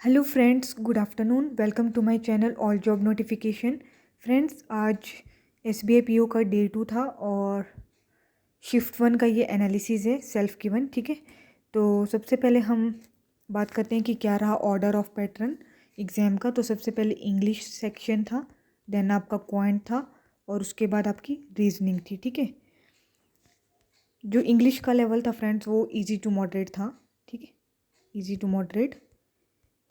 Hello friends, good afternoon. Welcome to my channel all job notification. Friends, आज SBI PO का day 2 था और shift 1 का ये एनालिसिस है, सेल्फ गिवन। ठीक है, तो सबसे पहले हम बात करते हैं कि क्या रहा ऑर्डर ऑफ पैटर्न एग्ज़ाम का। तो सबसे पहले इंग्लिश सेक्शन था, देन आपका क्वांट था और उसके बाद आपकी रीजनिंग थी। ठीक है, जो इंग्लिश का लेवल था फ्रेंड्स वो इजी टू मॉडरेट था। ठीक है, easy to moderate.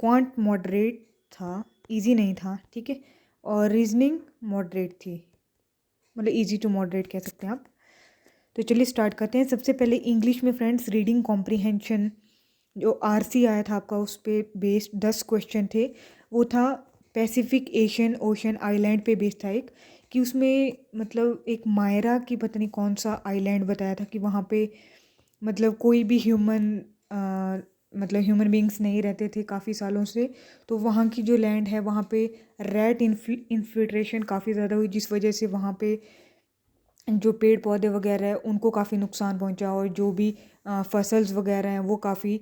Quant moderate था, इजी नहीं था। ठीक है, और रीजनिंग मॉडरेट थी, मतलब इजी टू मॉडरेट कह सकते हैं आप। तो चलिए स्टार्ट करते हैं। सबसे पहले इंग्लिश में फ्रेंड्स रीडिंग कॉम्प्रीहेंशन जो आरसी आया था आपका, उस पर बेस्ड 10 क्वेश्चन थे। वो था पैसिफिक एशियन ओशन आइलैंड पे बेस्ड था एक, कि उसमें मतलब एक मायरा की पता नहीं कौन सा आइलैंड बताया था कि वहाँ पे मतलब कोई भी ह्यूमन बींग्स नहीं रहते थे काफ़ी सालों से। तो वहाँ की जो लैंड है वहाँ पे रैट इन्फिल्ट्रेशन काफ़ी ज़्यादा हुई, जिस वजह से वहाँ पे जो पेड़ पौधे वगैरह है उनको काफ़ी नुकसान पहुँचा और जो भी फसल्स वगैरह हैं वो काफ़ी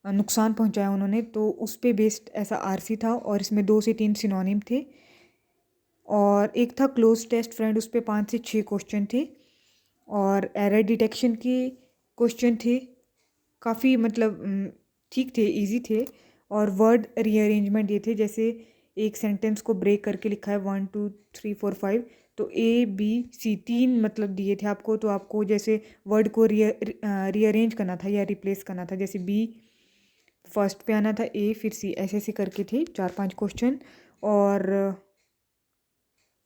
नुकसान पहुँचाया उन्होंने। तो उस पे बेस्ड ऐसा आरसी था और इसमें 2 से 3 सिनोनिम थे। और एक था क्लोज टेस्ट फ्रेंड, उस पे 5 से 6 क्वेश्चन थे और एरर डिटेक्शन के क्वेश्चन थे। काफ़ी मतलब ठीक थे, इजी थे। और वर्ड रीअरेंजमेंट ये थे, जैसे एक सेंटेंस को ब्रेक करके लिखा है 1 2 3 4 5, तो ए बी सी 3 मतलब दिए थे आपको। तो आपको जैसे वर्ड को रीअरेंज करना था या रिप्लेस करना था, जैसे बी फर्स्ट पे आना था, ए फिर सी, ऐसे ऐसे करके थे 4-5 क्वेश्चन। और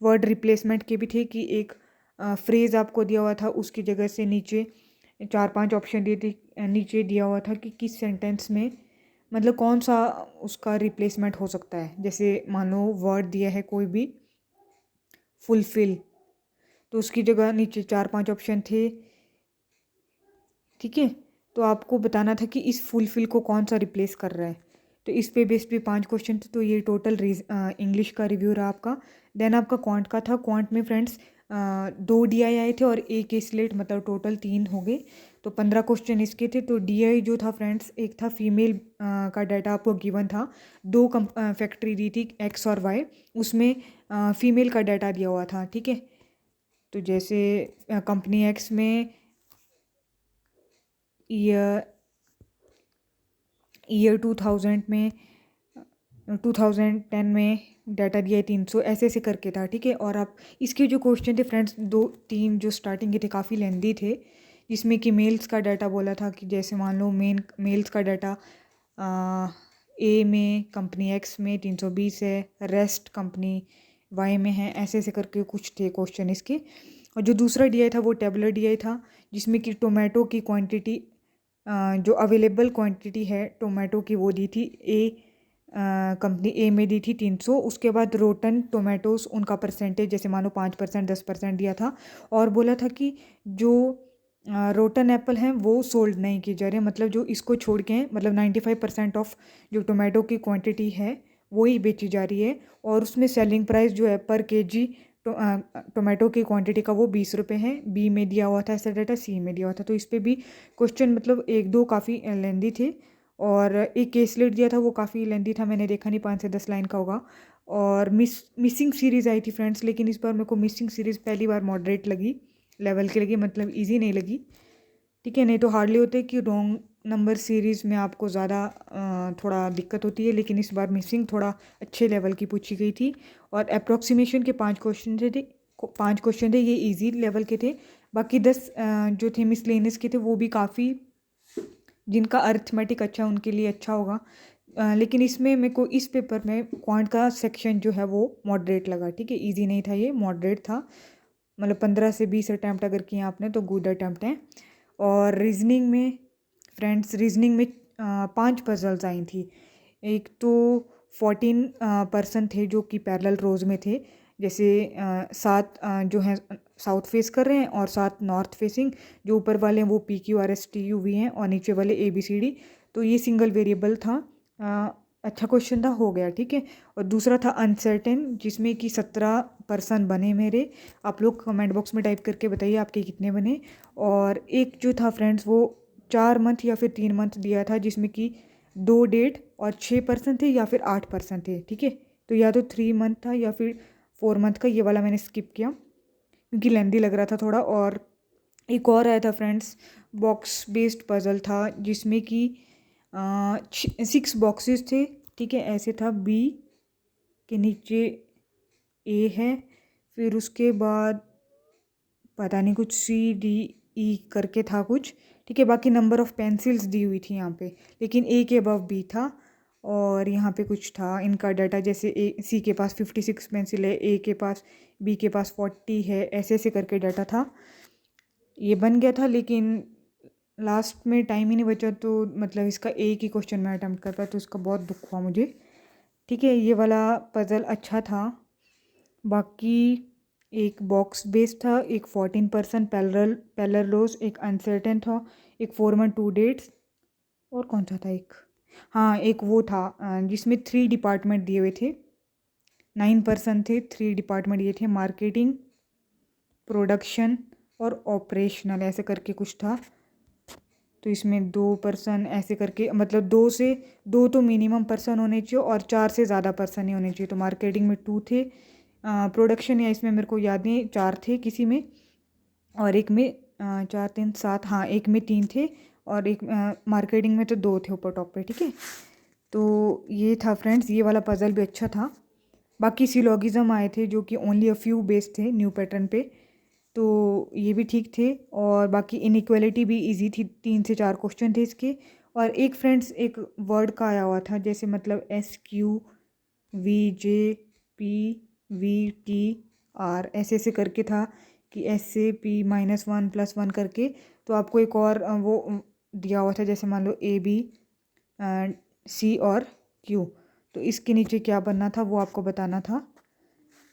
वर्ड रिप्लेसमेंट के भी थे कि एक फ्रेज़ आपको दिया हुआ था, उसकी जगह से नीचे 4-5 ऑप्शन दिए थे, नीचे दिया हुआ था कि किस सेंटेंस में मतलब कौन सा उसका रिप्लेसमेंट हो सकता है। जैसे मान लो वर्ड दिया है कोई भी फुलफिल, तो उसकी जगह नीचे 4-5 ऑप्शन थे। ठीक है, तो आपको बताना था कि इस फुलफिल को कौन सा रिप्लेस कर रहा है। तो इस पे बेस पे 5 क्वेश्चन थे। तो ये टोटल इंग्लिश का रिव्यू रहा आपका। देन आपका क्वांट का था। क्वांट में फ्रेंड्स 2 डीआई आए थे और एक स्लेट, मतलब टोटल 3 हो गए। तो 15 क्वेश्चन इसके थे। तो डीआई जो था फ्रेंड्स, एक था फीमेल का डाटा आपको गिवन था, 2 फैक्ट्री दी थी एक्स और वाई, उसमें फीमेल का डाटा दिया हुआ था। ठीक है, तो जैसे कंपनी एक्स में ईयर 2000 में 2010 में डाटा दिया है 300, ऐसे ऐसे करके था। ठीक है, और आप इसके जो क्वेश्चन थे फ्रेंड्स, 2-3 जो स्टार्टिंग के थे काफ़ी लेंदी थे, जिसमें कि मेल्स का डाटा बोला था कि जैसे मान लो मेल्स का डाटा ए में कंपनी एक्स में 320 है, रेस्ट कंपनी वाई में है, ऐसे ऐसे करके कुछ थे क्वेश्चन इसके। और जो दूसरा डीआई था वो टेबुलर डीआई था, जिसमें कि टोमेटो की क्वांटिटी जो अवेलेबल क्वांटिटी है टोमेटो की वो दी थी ए, कंपनी ए में दी थी 300। उसके बाद रोटन टोमेटोज उनका परसेंटेज जैसे मानो 5% 10% दिया था, और बोला था कि जो रोटन एप्पल हैं वो सोल्ड नहीं किए जा रहे, मतलब जो इसको छोड़ के हैं, मतलब 95% ऑफ जो टोमेटो की क्वांटिटी है वो ही बेची जा रही है। और उसमें सेलिंग प्राइस जो है पर केजी टोमेटो की क्वांटिटी का वो 20 रुपये है। बी में दिया हुआ था ऐसा डाटा, सी में दिया हुआ था। तो इस पर भी क्वेश्चन मतलब 1-2 काफ़ी लेंदी थे। और एक केसलेट दिया था वो काफ़ी लेंदी था, मैंने देखा नहीं, 5 से 10 लाइन का होगा। और मिसिंग सीरीज़ आई थी फ्रेंड्स, लेकिन इस बार मेरे को मिसिंग सीरीज़ पहली बार मॉडरेट लगी, लेवल की लगी, मतलब इजी नहीं लगी। ठीक है, नहीं तो हार्डली होते कि रॉन्ग नंबर सीरीज़ में आपको ज़्यादा थोड़ा दिक्कत होती है, लेकिन इस बार मिसिंग थोड़ा अच्छे लेवल की पूछी गई थी। और अप्रोक्सीमेशन के 5 क्वेश्चन थे, 5 क्वेश्चन थे, ये इजी लेवल के थे। बाकी 10 जो थे मिसलेनियस के थे, वो भी काफ़ी, जिनका अर्थमेटिक अच्छा उनके लिए अच्छा होगा। लेकिन इसमें मेरे को इस पेपर में क्वांट का सेक्शन जो है वो मॉडरेट लगा। ठीक है, इजी नहीं था, ये मॉडरेट था, मतलब 15 से 20 अटैम्प्ट अगर किए आपने तो गुड अटैम्प्ट हैं। और रीजनिंग में फ्रेंड्स, रीजनिंग में 5 पजल्स आई थी। एक तो 14 पर्सन थे जो कि पैरेलल रोज में थे, जैसे 7 जो हैं साउथ फेस कर रहे हैं और 7 नॉर्थ फेसिंग। जो ऊपर वाले हैं वो P Q R S T U V हैं और नीचे वाले ए बी सी डी। तो ये सिंगल वेरिएबल था, अच्छा क्वेश्चन था, हो गया। ठीक है, और दूसरा था अनसर्टेन, जिसमें कि 17 पर्सन बने मेरे। आप लोग कमेंट बॉक्स में टाइप करके बताइए आपके कितने बने। और एक जो था फ्रेंड्स वो 4 मंथ या फिर 3 मंथ दिया था, जिसमें कि 2 डेट और 6% थे या फिर 8% थे, ठीक है। तो या तो 3 मंथ था या फिर 4 मंथ का, ये वाला मैंने स्किप किया क्योंकि लेंदी लग रहा था थोड़ा। और एक और आया था फ्रेंड्स, बॉक्स बेस्ड पज़ल था जिसमें कि 6 बॉक्सेस थे, ठीक है। ऐसे था, बी के नीचे ए है, फिर उसके बाद पता नहीं कुछ सी डी ई करके था कुछ, ठीक है। बाकी नंबर ऑफ़ पेंसिल्स दी हुई थी यहाँ पे, लेकिन ए के अबव बी था। और यहाँ पे कुछ था इनका डाटा, जैसे ए सी के पास 56 पेंसिल है, ए के पास, बी के पास 40 है, ऐसे ऐसे करके डाटा था। ये बन गया था, लेकिन लास्ट में टाइम ही नहीं बचा, तो मतलब इसका एक ही क्वेश्चन मैं अटैम्प्ट कर पाया, तो इसका बहुत दुख हुआ मुझे, ठीक है। ये वाला पज़ल अच्छा था। बाकी एक बॉक्स बेस्ड था, एक 14% पैरेलल रोज, एक अनसर्टेन था, एक 4 मंथ 2 डेट्स, और कौन सा था एक, हाँ एक वो था जिसमें 3 डिपार्टमेंट दिए हुए थे, 9% थे, 3 डिपार्टमेंट ये थे, मार्केटिंग, प्रोडक्शन और ऑपरेशनल, ऐसे करके कुछ था। तो इसमें 2 पर्सन ऐसे करके, मतलब 2 तो मिनिमम पर्सन होने चाहिए और 4 से ज़्यादा पर्सन ही होने चाहिए। तो मार्केटिंग में 2 थे, प्रोडक्शन या इसमें मेरे को याद नहीं, 4 थे किसी में, और एक में 4 3 7, हाँ एक में 3 थे, और एक मार्केटिंग में तो 2 थे ऊपर टॉप पे, ठीक है। तो ये था फ्रेंड्स, ये वाला पज़ल भी अच्छा था। बाकी सिलोगिज्म आए थे जो कि ओनली अ फ्यू बेस्ड थे न्यू पैटर्न पे, तो ये भी ठीक थे। और बाकी इनइक्वालिटी भी इजी थी, 3 से 4 क्वेश्चन थे इसके। और एक फ्रेंड्स एक वर्ड का आया हुआ था, जैसे मतलब SQVJPVTR, ऐसे ऐसे करके था कि SAP-1+1 करके। तो आपको एक और वो दिया हुआ था, जैसे मान लो ABC और Q, तो इसके नीचे क्या बनना था वो आपको बताना था,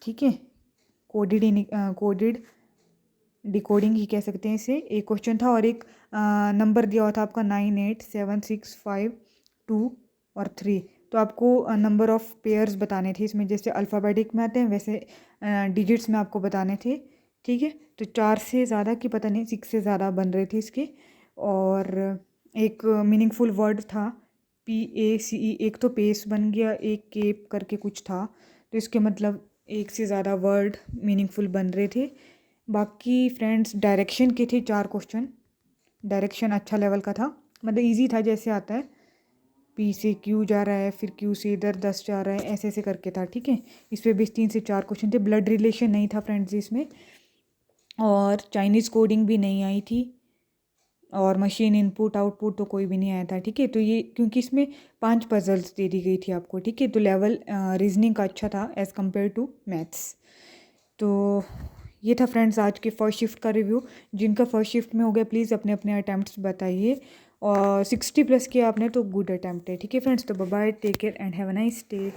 ठीक है। कोडेड डिकोडिंग ही कह सकते हैं इसे। एक क्वेश्चन था और एक नंबर दिया हुआ था आपका 9 8 7 6 5 2 और 3। तो आपको नंबर ऑफ़ पेयर्स बताने थे इसमें, जैसे अल्फ़ाबेटिक में आते हैं वैसे डिजिट्स में आपको बताने थे, ठीक है। तो 4 से ज़्यादा की पता नहीं, 6 से ज़्यादा बन रहे थे इसके। और एक मीनिंगफुल वर्ड था PACE, एक तो पेस बन गया, एक केप करके कुछ था, तो इसके मतलब एक से ज़्यादा वर्ड मीनिंगफुल बन रहे थे। बाकी फ्रेंड्स डायरेक्शन के थे 4 क्वेश्चन, डायरेक्शन अच्छा लेवल का था, मतलब इजी था, जैसे आता है P से Q जा रहा है, फिर Q से इधर 10 जा रहा है, ऐसे ऐसे करके था, ठीक है। इस पर भी 3 से 4 क्वेश्चन थे। ब्लड रिलेशन नहीं था फ्रेंड्स इसमें, और चाइनीज़ कोडिंग भी नहीं आई थी, और मशीन इनपुट आउटपुट तो कोई भी नहीं आया था, ठीक है। तो ये क्योंकि इसमें 5 पजल्स दे दी गई थी आपको, ठीक है। तो लेवल रीजनिंग का अच्छा था एज़ कम्पेयर टू मैथ्स। तो ये था फ्रेंड्स आज के फर्स्ट शिफ्ट का रिव्यू। जिनका फर्स्ट शिफ्ट में हो गया प्लीज़ अपने अपने अटैम्प्ट्स बताइए, और 60 प्लस किया आपने तो गुड अटैम्प्ट है, ठीक है फ्रेंड्स। तो bye bye, take care and have a nice day.